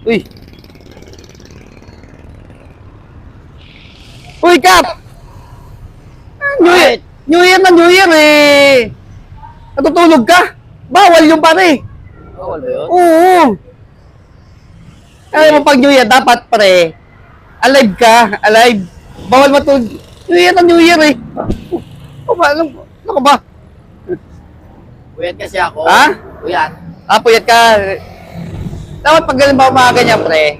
Uy! Uy, Kap! New Year na New Year eh! Natutulog ka? Bawal yung pare! Bawal ba yun? Oo! Kaya mo pag New Year, dapat pare, alive ka, alive. Bawal matulog. New Year na New Year eh! Ano ka ba? Uyat kasi ako. Ha? Uyat. Puyat ka. Dapat pag galing ba umaga niya, pre,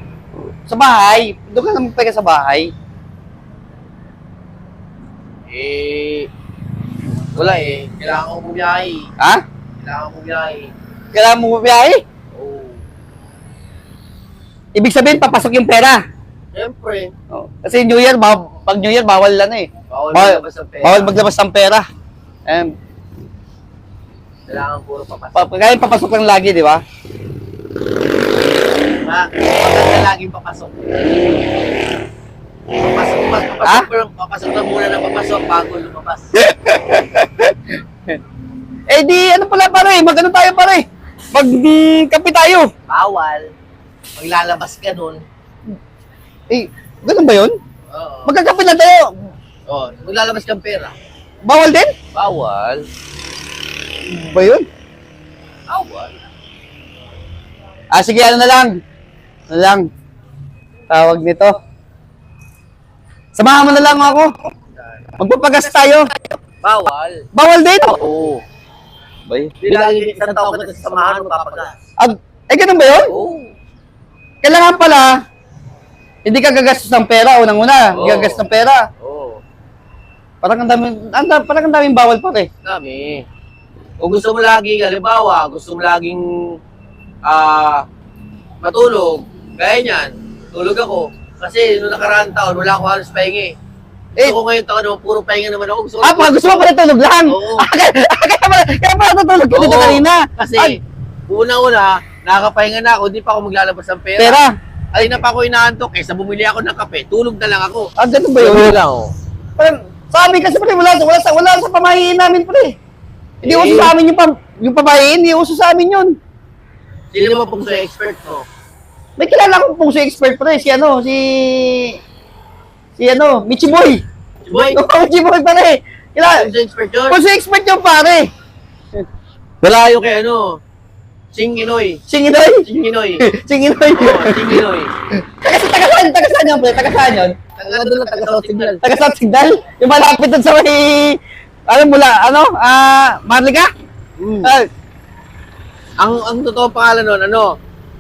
sa bahay, doon ka naman pwede sa bahay. Wala eh. Kailangan ko bumiyahe. Ha? Kailangan ko bumiyahe. Kailangan mo bumiyahe? Oo. Ibig sabihin, papasok yung pera. Siyempre. Oh. Kasi New Year, pag New Year, bawal lang eh. Bawal maglabas ng pera. Bawal maglabas ng pera. Kailangan puro papasok. Kaya papasok lang lagi, di ba? Maganda laging papasok. Papasok na muna ng papasok bago lumabas. Eh di, ano pala pare, mag-ano tayo pare? Mag-kape tayo. Bawal. Maglalabas ka nun. Eh, ganun ba yun? Oo. Magkakape na tayo. Oo. Maglalabas kang pera. Bawal din? Bawal. Ba yun? Bawal. Sige, ano na lang. Ano lang. Tawag nito. Samahan mo na lang ako. Magpapagas tayo. Bawal. Bawal din? Oo. Bay. Di lagi isang taon ka sa samahan mo papagas. Ganun ba yun? Oo. Kailangan pala, hindi ka gagastos ng pera, unang-una. Hindi ka gagastos ng pera. Oo. Parang ang daming bawal pa eh. Dami. Kung gusto mo lagi, halimbawa, gusto mo laging matulog, gaya niyan, tulog ako. Kasi noong nakaraan taon, wala akong halos pahingi. Gusto ko ngayon taon, puro pahinga naman ako. Gusto mo pala tulog lang? Oo. Kaya pala tutulog ka dito kanina. Kasi, una-una, nakakapahinga na ako, hindi pa ako maglalabas ng pera. Pera? Ay na pa ako inaantok, kaysa bumili ako ng kape, tulog na lang ako. Ganun ba yun? Ganun lang, oh. Parang, sa amin kasi pre, wala sa pamahiin namin pre. Hindi uso sa amin yung pamahiin, hindi uso sa amin yun. Sino naman pong sa expert ko? May kilala akong pungso expert pre, si Michi Boy. Boy, Michi Boy pare. Kilala, sa expert yun? pungso expert yung pare. Wala yung kay ano, Singinoy. Singinoy. Singinoy. Singinoy. Oo, Singinoy. Taga-saan yun pre? Taga-saan yun? Taga doon lang, taga South Signal. Taga-South Signal? Yung malapit doon sa may, Marlica? Ang totoong pangalan nun,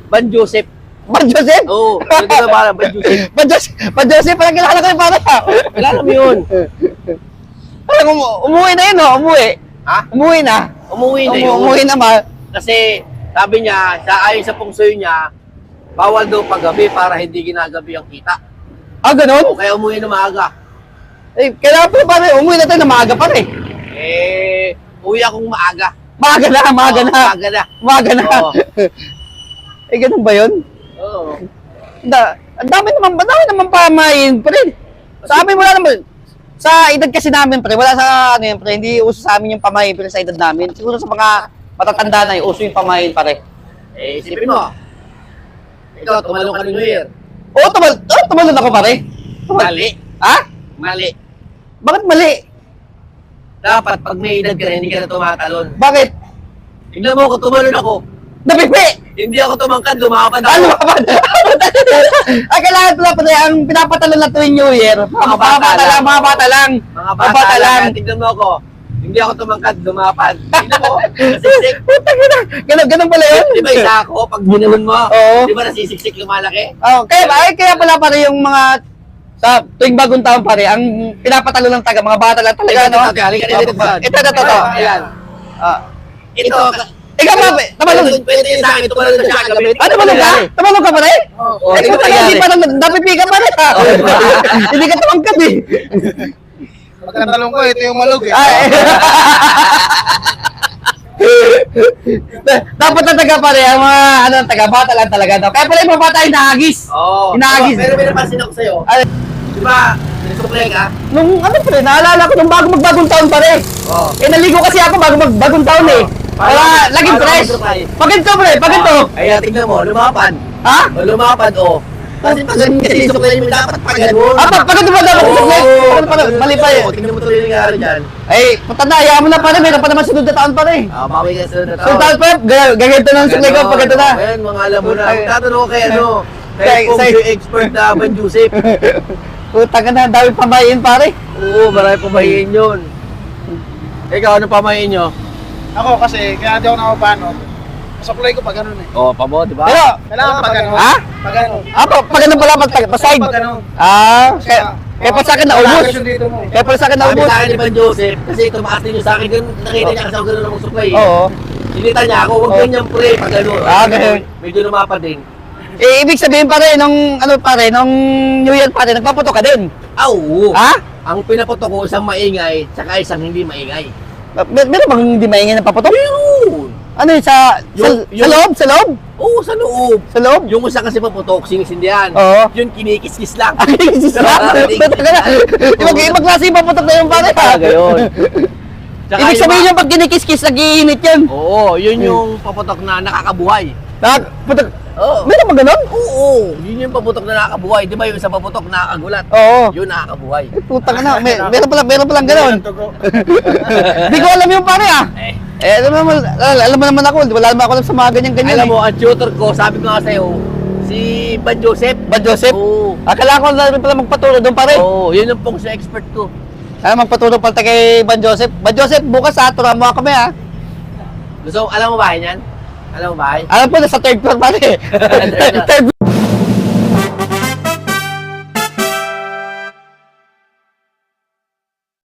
Ban Joseph. Ban Joseph? Oo, ano na pangalan, Ban Joseph. Ban Joseph, parang kilala ko yung pare. Kilala mo yun. Parang umuwi na yun, umuwi. Ha? Umuwi na. Umuwi na yun. Umuwi na ma. Kasi, sabi niya, ayon sa pungsoy niya, bawal daw paggabi para hindi ginagabi ang kita. Ganun? O kaya umuwi na maaga. Kailangan pa pare, umuwi na tayo na maaga pare. Uwi akong maaga. Maaga na. Maaga na. Oo. Ganun ba yun? Oo. Ang dami naman pamain, pre. Sa amin wala naman. Sa edad kasi namin, pre, wala sa ano yun, pre, hindi uso sa amin yung pamain, pre, sa edad namin. Siguro sa mga matatanda na uso yung pamain, pare. Isipin mo. Ikaw, tumalong ka ng New Year. Oo, tumalon ako, pare. Mali. Ha? Mali. Bakit mali? Dapat, pag may edad ka na, hindi ka na tumatalon. Bakit? Tignan mo, kung tumalon ako, Napipi! hindi ako tumangkad, lumapad ako. Ano ba? Kailangan pala, pare, ang pinapatalon na tuwing New Year. Mga bata lang. Mga bata lang. Tignan mo ako, hindi ako tumangkad, lumapad. Tignan mo, nasisik. Ganun pala yun? Di ba isa ako, pag ginawin mo, Oo. di ba nasisiksik lumalaki? Kaya pala pare yung mga sa tuwing bagong taon pare, ang pinapatalo ng mga bata lang talaga, no? Ito. Ayan. Ito, Ikaw ba? Tumalong. pwede yun sa akin, tumalong na siya kagabi. Tumalong ka? Tumalong ka pare? Oo. Ikaw talaga, hindi pa napipigan pare. Hindi ka tumangkad eh. Pagkatalong ko, ito yung malog eh. Dapat na taga pare, ang mga taga-bata lang talaga daw. Kaya pala yung mga bata hinahagis. Oo. Hinahagis. Pero may napansin ako sa'yo. Di ba, nagsuplay ka? Nung pare, naalala ko nung bagong taon pare. Oo. Naligo kasi ako bagong taon eh. Para laging fresh. Pag ito pre, Ayan, tignan mo, lumapad. Ha? O lumapad, o. Kasi pag ganun kasi suklay mo dapat pag ganun. Pag ito ba dapat suklay? Mali pa eh. Tingnan mo tuloy yung nangyari dyan. Ay, matanda, hayaan mo na pare, meron pa naman sunod na taon pare. Bawi ka sa So, taon pa, gaganto na ang suklay ko pag ito na. Ayan, mga alam mo na. Tatanong ko kay ano, Kay- kay Feng Shui expert na Ban Joseph. Puta ka na, ang dami pamayin pare. Oo, marami pamahiin yun. Ikaw, ano pamahiin nyo? Ako kasi, kaya di ako nakapano. Masuklay ko pag ganun eh. Oo, pamo, di ba? Pero, Kailangan pag ganun. Ha? Pag ganun. pag ganun pala, paside. Pag ganun. Kaya pa sa akin naubos. Wala action dito mo. Kaya pala sa akin Sabi naubos. sa akin ni Ban Joseph, kasi tumakas din yung sa akin, ganun, nakita niya kasi ako ganun ako suklay. Oo. Sinita niya ako, huwag Oo. ganyan pre, pag ganun. ganun. Medyo lumapad din. Ibig sabihin pare, nung New Year pare, nagpaputok ka din. Oo. Ha? Ang pinaputok ko, isang maingay, tsaka isang hindi maingay. Meron bang hindi maingay na paputok? Meron! Ano yun, sa loob? Sa loob? Oo, sa loob. Sa loob? Yung isa kasi paputok, sinisindihan. Oo. Yun, kinikis-kis lang. Ibang klase yung paputok na yun pare. Gayon. Tsaka Ibig yung sabihin yung pag kinikis-kis, nag-iinit yan. Oo, yun yung paputok na nakakabuhay. Putok. Oo. Meron bang ganun? Oo, yun yung paputok na nakakabuhay. Di ba yung isang paputok nakakagulat? Oo. Yun nakakabuhay. Putang na, meron palang ganun. Tugo. Hindi ko alam yung pare ah. Alam mo naman ako, wala naman ako alam sa mga ganyan-ganyan. Alam mo, ang tutor ko, sabi ko nga sa'yo, si Ban Joseph. Ba Joseph? Oo. Akala ko na rin pala magpaturo doon pare. Oo, yun yung pong sa expert ko. Magpaturo pala tayo kay Ban Joseph. Ban Joseph, bukas ha, turuan mo kami ha. Gusto, alam mo ba yan? Alam mo ba? Alam po, nasa third floor pare. Third